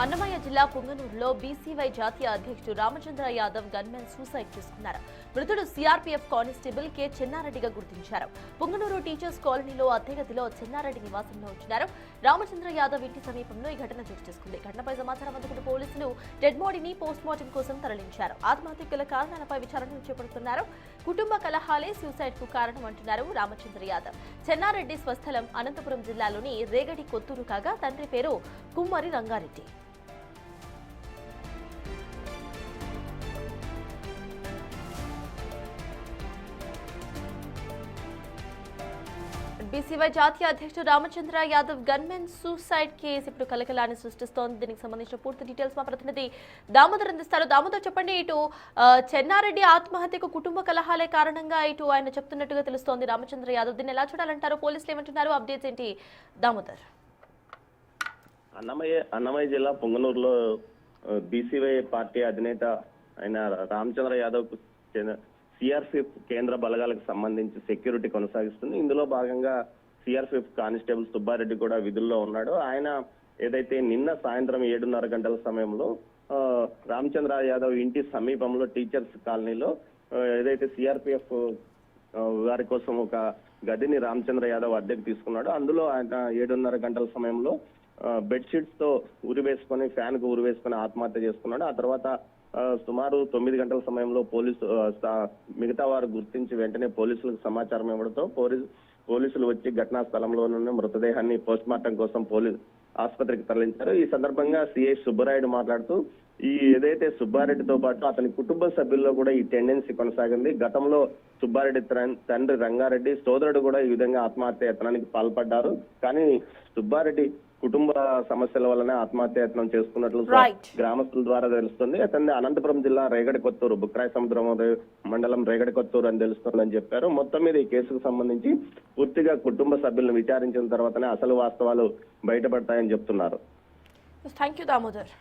అన్నమయ్య జిల్లా పుంగనూరులో బీసీవై జాతీయ అధ్యక్షుడు రామచంద్ర యాదవ్ గన్మెన్ సూసైడ్ చేసుకున్నారు. మృతుడు సీఆర్పీఎఫ్ కానిస్టేబుల్ కె చెన్నారెడ్డిగా గుర్తించారు. పుంగనూరు టీచర్స్ కాలనీలో అద్దెగదిలో చెన్నారెడ్డి నివాసంలో ఉంటున్నారు. రామచంద్ర యాదవ్ ఇంటి సమీపంలో ఈ ఘటన చోటు చేసుకుంది. ఘటనపై సమాచారం అందుకున్న పోలీసులు డెడ్ బాడీని పోస్ట్ మార్టం కోసం తరలించారు. ఆత్మహత్యకు గల కారణాలపై విచారణ చేపడుతున్నారు. కుటుంబ కలహాలే సూసైడ్ కు కారణం అంటున్నారు రామచంద్ర యాదవ్. చెన్నారెడ్డి స్వస్థలం అనంతపురం జిల్లాలోని రేగడి కొత్తూరు కాగా తండ్రి పేరు కుమ్మరి రంగారెడ్డి. బీసీవై జాతీయ అధ్యక్షుడు Ramachandra Yadav gunmen suicide case ఇప్పుడు కలకలాన్ని సృష్టిస్తోంది. దీనికి సంబంధించిన పూర్తి డీటెయిల్స్ మా ప్రతినిధి దామోదర్ అందిస్తారు. దామోదర్, చెప్పండి. ఇటు చెన్నారెడ్డి ఆత్మహత్యకు కుటుంబ కలహాలే కారణంగా ఇటు ఆయన చెప్తున్నట్టుగా తెలుస్తోంది రామచంద్ర యాదవ్. దీన్ని ఎలా చూడాలంటారు? పోలీసులు ఏమంటున్నారు? అప్డేట్స్ ఏంటి దామోదర్? అన్నమయ్య జిల్లా పొంగనూరులో బీసీవై పార్టీ అధినేత అయిన రామచంద్ర యాదవ్ సిఆర్పిఎఫ్ కేంద్ర బలగాలకు సంబంధించి సెక్యూరిటీ కొనసాగిస్తుంది. ఇందులో భాగంగా సిఆర్పిఎఫ్ కానిస్టేబుల్ సుబ్బారెడ్డి కూడా విధుల్లో ఉన్నాడు. ఆయన ఏదైతే నిన్న సాయంత్రం 7:30 గంటల సమయంలో రామచంద్ర యాదవ్ ఇంటి సమీపంలో టీచర్స్ కాలనీలో ఏదైతే సిఆర్పిఎఫ్ వారి కోసం ఒక గదిని రామచంద్ర యాదవ్ అద్దెకు తీసుకున్నాడు. అందులో ఆయన 7:30 గంటల సమయంలో బెడ్షీట్స్ తో ఉరివేసుకొని ఫ్యాన్ కు ఉరివేసుకొని ఆత్మహత్య చేసుకున్నాడు. ఆ తర్వాత సుమారు 9 గంటల సమయంలో మిగతా వారు గుర్తించి వెంటనే పోలీసులకు సమాచారం ఇవ్వడంతో పోలీసులు వచ్చి ఘటనా స్థలంలోనే మృతదేహాన్ని పోస్ట్ మార్టం కోసం ఆసుపత్రికి తరలించారు. ఈ సందర్భంగా సిఐ సుబ్బరాయుడు మాట్లాడుతూ ఏదైతే సుబ్బారెడ్డితో పాటు అతని కుటుంబ సభ్యుల్లో కూడా ఈ టెండెన్సీ కొనసాగింది. గతంలో సుబ్బారెడ్డి తండ్రి రంగారెడ్డి సోదరుడు కూడా ఈ విధంగా ఆత్మహత్య యత్నానికి పాల్పడ్డారు. కానీ సుబ్బారెడ్డి కుటుంబ సమస్యల వల్లనే ఆత్మహత్యయత్నం చేసుకున్నట్లు గ్రామస్తుల ద్వారా తెలుస్తుంది. అతన్ని అనంతపురం జిల్లా రేగడి కొత్తూరు బుక్రాయ సముద్రం మండలం రేగడి కొత్తూరు అని తెలుస్తుందని చెప్పారు. మొత్తం మీద ఈ కేసుకు సంబంధించి పూర్తిగా కుటుంబ సభ్యులను విచారించిన తర్వాతనే అసలు వాస్తవాలు బయటపడతాయని చెప్తున్నారు. Thank you Damodar.